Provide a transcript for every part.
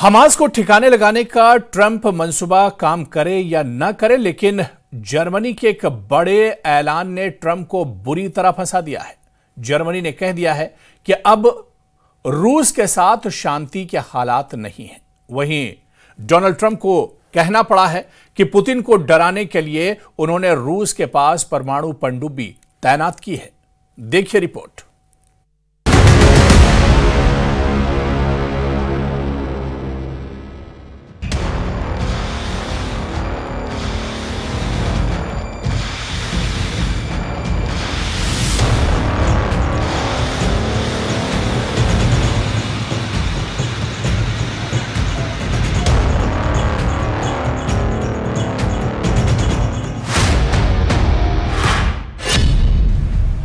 Hamas को ठिकाने लगाने का ट्रंप मंसूबा काम करे या न करे, लेकिन जर्मनी के एक बड़े ऐलान ने ट्रंप को बुरी तरह फंसा दिया है। जर्मनी ने कह दिया है कि अब रूस के साथ शांति के हालात नहीं हैं। वहीं डोनाल्ड ट्रंप को कहना पड़ा है कि पुतिन को डराने के लिए उन्होंने रूस के पास परमाणु पनडुब्बी तैनात की है। देखिए रिपोर्ट।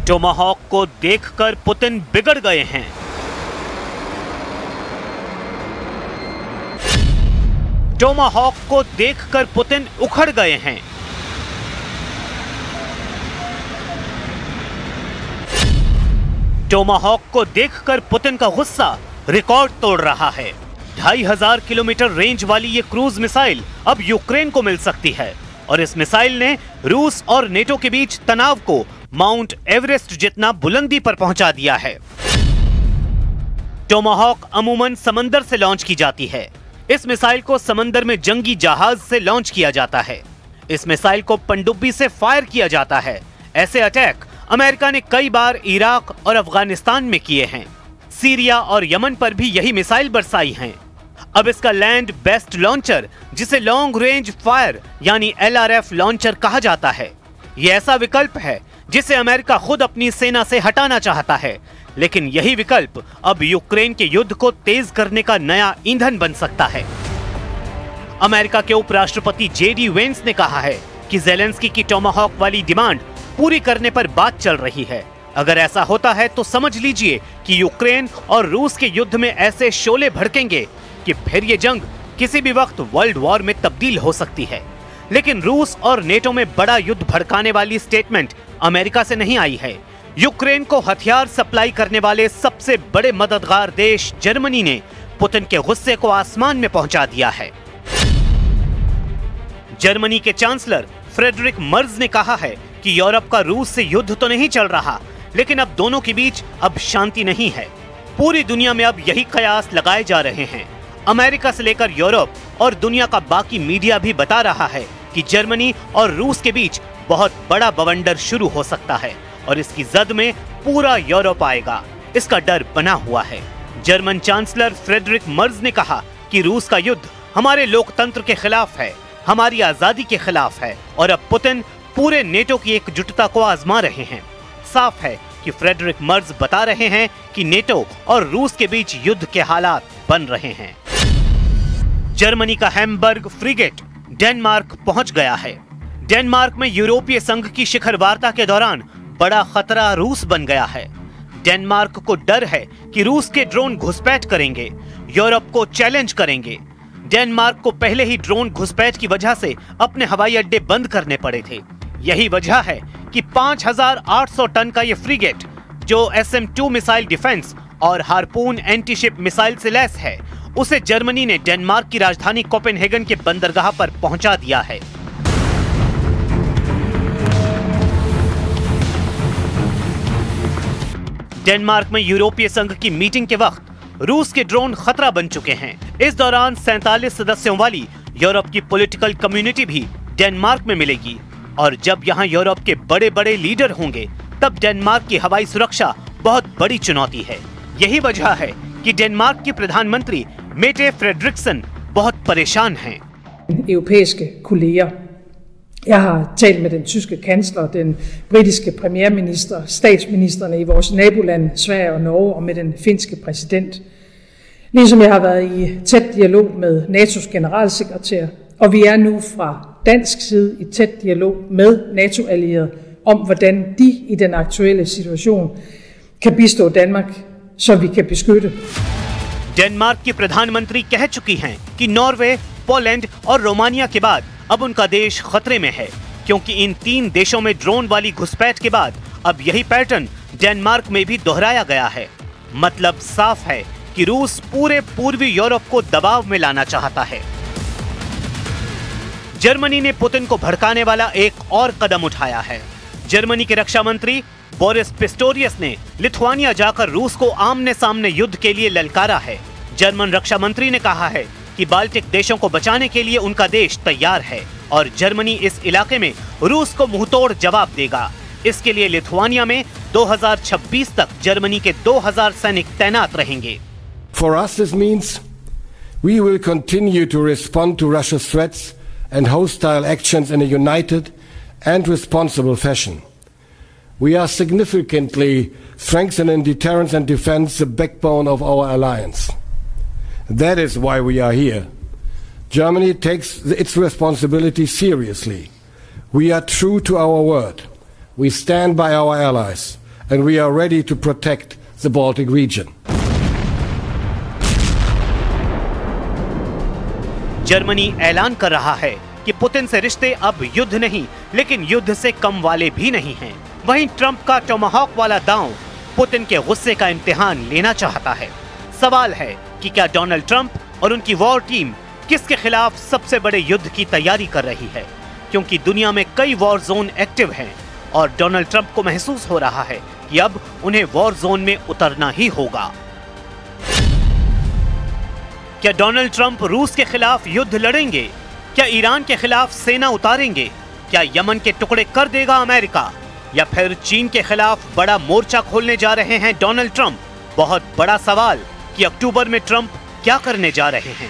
टोमाहॉक को देखकर पुतिन बिगड़ गए हैं। टोमाहॉक को देखकर पुतिन उखड़ गए हैं। टोमाहॉक को देखकर पुतिन का गुस्सा रिकॉर्ड तोड़ रहा है। 2500 किलोमीटर रेंज वाली ये क्रूज मिसाइल अब यूक्रेन को मिल सकती है और इस मिसाइल ने रूस और नेटो के बीच तनाव को माउंट एवरेस्ट जितना बुलंदी पर पहुंचा दिया है। टोमाहॉक अमूमन समंदर से लॉन्च की जाती है। इस मिसाइल को समंदर में जंगी जहाज से लॉन्च किया जाता है। इस मिसाइल को पनडुब्बी से फायर किया जाता है। ऐसे अटैक अमेरिका ने कई बार इराक और अफगानिस्तान में किए हैं। सीरिया और यमन पर भी यही मिसाइल बरसाई हैं। अब इसका लैंड बेस्ड लॉन्चर, जिसे लॉन्ग रेंज फायर यानी LRF लॉन्चर कहा जाता है, यह ऐसा विकल्प है जिसे अमेरिका खुद अपनी सेना से हटाना चाहता है। लेकिन यही विकल्प अब यूक्रेन के युद्ध को तेज करने का नया ईंधन बन सकता है। अमेरिका के उपराष्ट्रपति JD वेंस ने कहा है कि ज़ेलेंस्की की टोमाहॉक वाली डिमांड पूरी करने पर बात चल रही है। अगर ऐसा होता है तो समझ लीजिए कि यूक्रेन और रूस के युद्ध में ऐसे शोले भड़केंगे कि फिर ये जंग किसी भी वक्त वर्ल्ड वॉर में तब्दील हो सकती है। लेकिन रूस और नेटो में बड़ा युद्ध भड़काने वाली स्टेटमेंट अमेरिका से नहीं आई है। यूक्रेन को हथियार सप्लाई करने वाले सबसे बड़े मददगार देश जर्मनी ने पुतिन के गुस्से को आसमान में पहुंचा दिया है। जर्मनी के चांसलर फ्रेडरिक मर्ज ने कहा है कि यूरोप का रूस से युद्ध तो नहीं चल रहा, लेकिन अब दोनों के बीच अब शांति नहीं है। पूरी दुनिया में अब यही कयास लगाए जा रहे हैं। अमेरिका से लेकर यूरोप और दुनिया का बाकी मीडिया भी बता रहा है कि जर्मनी और रूस के बीच बहुत बड़ा बवंडर शुरू हो सकता है और इसकी जद में पूरा यूरोप आएगा। इसका डर बना हुआ है। जर्मन चांसलर फ्रेडरिक मर्ज ने कहा कि रूस का युद्ध हमारे लोकतंत्र के खिलाफ है, हमारी आजादी के खिलाफ है और अब पुतिन पूरे नेटो की एकजुटता को आजमा रहे हैं। साफ है कि फ्रेडरिक मर्ज बता रहे हैं कि नेटो और रूस के बीच युद्ध के हालात बन रहे हैं। जर्मनी का हैम्बर्ग फ्रिगेट डेनमार्क पहुंच गया है। डेनमार्क में यूरोपीय संघ की शिखर वार्ता के दौरान बड़ा खतरा रूस बन गया है। डेनमार्क को डर है कि रूस के ड्रोन घुसपैठ करेंगे, यूरोप को चैलेंज करेंगे। डेनमार्क को पहले ही ड्रोन घुसपैठ की वजह से अपने हवाई अड्डे बंद करने पड़े थे। यही वजह है कि 5800 टन का यह फ्रिगेट, जो SM-2 मिसाइल डिफेंस और हार्पून एंटीशिप मिसाइल से लैस है, उसे जर्मनी ने डेनमार्क की राजधानी कोपेनहेगन के बंदरगाह पर पहुंचा दिया है। डेनमार्क में यूरोपीय संघ की मीटिंग के वक्त रूस के ड्रोन खतरा बन चुके हैं। इस दौरान 47 सदस्यों वाली यूरोप की पॉलिटिकल कम्युनिटी भी डेनमार्क में मिलेगी और जब यहां यूरोप के बड़े बड़े लीडर होंगे तब डेनमार्क की हवाई सुरक्षा बहुत बड़ी चुनौती है। यही वजह है कि डेनमार्क की प्रधानमंत्री मेटे फ्रेडरिक्सन बहुत परेशान हैं। Europæiske kolleger. Jeg har talt med den tyske kansler, den britiske premierminister, statsministerne i vores naboland Sverige og Norge og med den finske præsident. Ligesom jeg har været i tæt dialog med NATO's generalsekretær, og vi er nu fra dansk side i tæt dialog med NATO-allierede om, hvordan de i den aktuelle situation kan bistå Danmark, så vi kan beskytte. Denmark की प्रधानमंत्री कह चुकी हैं कि Norway, Poland और Romania के बाद अब उनका देश खतरे में है, क्योंकि इन 3 देशों में ड्रोन वाली घुसपैठ के बाद अब यही पैटर्न डेनमार्क में भी दोहराया गया है। मतलब साफ है कि रूस पूरे पूर्वी यूरोप को दबाव में लाना चाहता है। जर्मनी ने पुतिन को भड़काने वाला एक और कदम उठाया है। जर्मनी के रक्षा मंत्री बोरिस पिस्टोरियस ने लिथुआनिया जाकर रूस को आमने सामने युद्ध के लिए ललकारा है। जर्मन रक्षा मंत्री ने कहा है कि बाल्टिक देशों को बचाने के लिए उनका देश तैयार है और जर्मनी इस इलाके में रूस को मुंहतोड़ जवाब देगा। इसके लिए लिथुआनिया में 2026 तक जर्मनी के 2000 सैनिक तैनात रहेंगे। For us this means we will continue to respond to Russia's threats and hostile actions in a united and responsible fashion. We are significantly strengthening deterrence and defense, the backbone of our alliance. That is why we are here. Germany takes its responsibility seriously. We are true to our word. We stand by our allies, and we are ready to protect the Baltic region. Germany ऐलान कर रहा है कि Putin से रिश्ते अब युद्ध नहीं, लेकिन युद्ध से कम वाले भी नहीं हैं। वहीं ट्रंप का टोमाहॉक वाला दांव पुतिन के गुस्से का इम्तिहान लेना चाहता है। सवाल है कि क्या डोनाल्ड ट्रंप और उनकी वॉर टीम किसके खिलाफ सबसे बड़े युद्ध की तैयारी कर रही है, क्योंकि दुनिया में कई वॉर जोन एक्टिव हैं और डोनाल्ड ट्रंप को महसूस हो रहा है कि अब उन्हें वॉर जोन में उतरना ही होगा। क्या डोनाल्ड ट्रंप रूस के खिलाफ युद्ध लड़ेंगे? क्या ईरान के खिलाफ सेना उतारेंगे? क्या यमन के टुकड़े कर देगा अमेरिका? या फिर चीन के खिलाफ बड़ा मोर्चा खोलने जा रहे हैं डोनाल्ड ट्रंप? बहुत बड़ा सवाल कि अक्टूबर में ट्रंप क्या करने जा रहे हैं।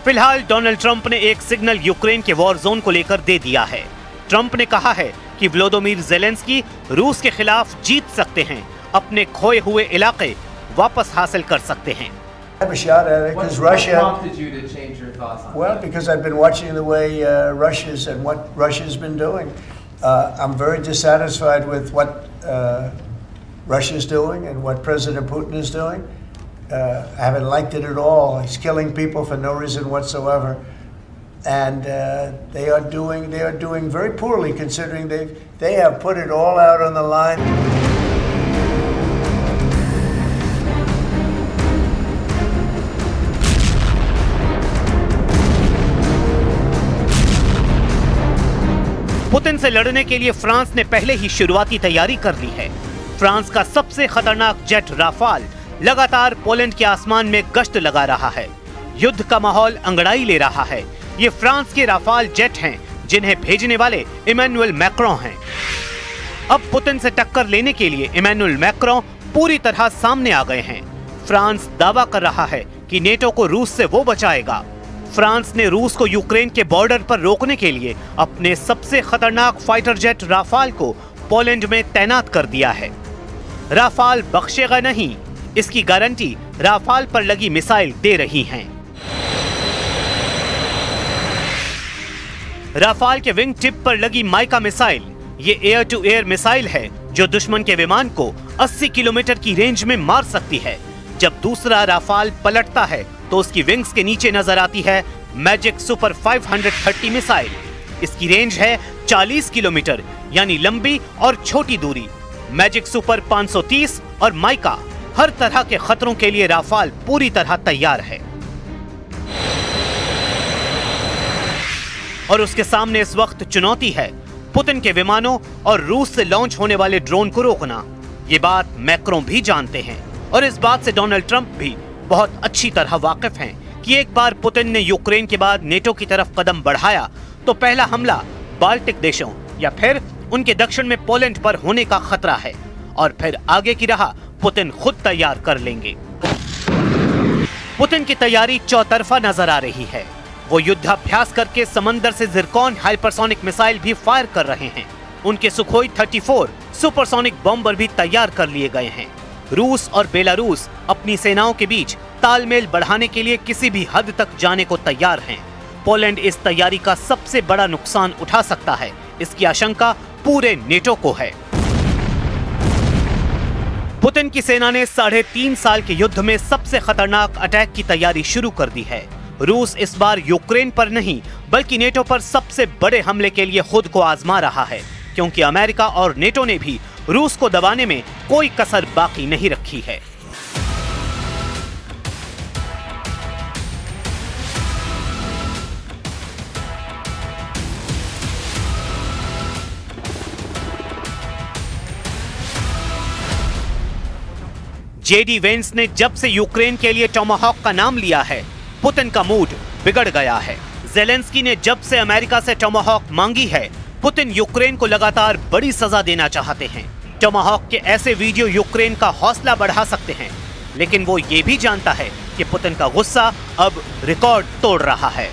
फिलहाल डोनाल्ड ट्रंप ने एक सिग्नल यूक्रेन के वॉर जोन को लेकर दे दिया है। ट्रंप ने कहा है कि व्लादिमीर ज़ेलेंस्की रूस के खिलाफ जीत सकते हैं, अपने खोए हुए इलाके वापस हासिल कर सकते हैं। I have a shot at it because Russia. What prompted you to change your thoughts on that? Because I've been watching the way what Russia's been doing. I'm very dissatisfied with what Russia's doing and what President Putin is doing. I haven't liked it at all. He's killing people for no reason whatsoever, and they are doing very poorly considering they have put it all out on the line. Putin से लड़ने के लिए France ने पहले ही शुरुआती तैयारी कर ली है। फ्रांस का सबसे खतरनाक जेट राफाल लगातार पोलैंड के आसमान में गश्त लगा रहा है। युद्ध का माहौल अंगड़ाई ले रहा है। ये फ्रांस के राफाल जेट हैं, जिन्हें भेजने वाले इमैनुअल मैक्रों हैं। अब पुतिन से टक्कर लेने के लिए इमैनुअल मैक्रों पूरी तरह सामने आ गए हैं। फ्रांस दावा कर रहा है कि नेटो को रूस से वो बचाएगा। फ्रांस ने रूस को यूक्रेन के बॉर्डर पर रोकने के लिए अपने सबसे खतरनाक फाइटर जेट राफाल को पोलैंड में तैनात कर दिया है। राफाल बख्शेगा नहीं, इसकी गारंटी राफाल पर लगी मिसाइल दे रही हैं। राफाल के विंग टिप पर लगी माइका मिसाइल, ये एयर टू एयर मिसाइल है जो दुश्मन के विमान को 80 किलोमीटर की रेंज में मार सकती है। जब दूसरा राफाल पलटता है तो उसकी विंग्स के नीचे नजर आती है मैजिक सुपर 530 मिसाइल। इसकी रेंज है 40 किलोमीटर, यानी लंबी और छोटी दूरी। मैजिक सुपर 530 और माइका, हर तरह के खतरों के लिए राफाल पूरी तरह तैयार है। और उसके सामने इस वक्त चुनौती है पुतिन के विमानों और रूस से लॉन्च होने वाले ड्रोन को रोकना। ये बात मैक्रों भी जानते हैं और इस बात से डोनाल्ड ट्रंप भी बहुत अच्छी तरह वाकिफ हैं कि एक बार पुतिन ने यूक्रेन के बाद नेटो की तरफ कदम बढ़ाया तो पहला हमला बाल्टिक देशों या फिर उनके दक्षिण में पोलैंड पर होने का खतरा है और फिर आगे की राह पुतिन खुद तैयार कर लेंगे। पुतिन की तैयारी चौतरफा नजर आ रही है। वो युद्धाभ्यास करके समंदर से जिरकॉन हाइपरसोनिक मिसाइल भी फायर कर रहे हैं। उनके सुखोई 34 सुपरसोनिक बॉम्बर भी तैयार कर लिए गए हैं। रूस और बेलारूस अपनी सेनाओं के बीच तालमेल बढ़ाने के लिए किसी भी हद तक जाने को तैयार हैं। पोलैंड इस तैयारी का सबसे बड़ा नुकसान उठा सकता है, इसकी आशंका पूरे नेटो को है। पुतिन की सेना ने 3.5 साल के युद्ध में सबसे खतरनाक अटैक की तैयारी शुरू कर दी है। रूस इस बार यूक्रेन पर नहीं बल्कि नेटो पर सबसे बड़े हमले के लिए खुद को आजमा रहा है, क्योंकि अमेरिका और नेटो ने भी रूस को दबाने में कोई कसर बाकी नहीं रखी है। जेडी वेंस ने जब से यूक्रेन के लिए टोमाहॉक का नाम लिया है, पुतिन का मूड बिगड़ गया है। ज़ेलेंस्की ने जब से अमेरिका से टोमाहॉक मांगी है, पुतिन यूक्रेन को लगातार बड़ी सजा देना चाहते हैं। टोमाहॉक के ऐसे वीडियो यूक्रेन का हौसला बढ़ा सकते हैं, लेकिन वो ये भी जानता है कि पुतिन का गुस्सा अब रिकॉर्ड तोड़ रहा है।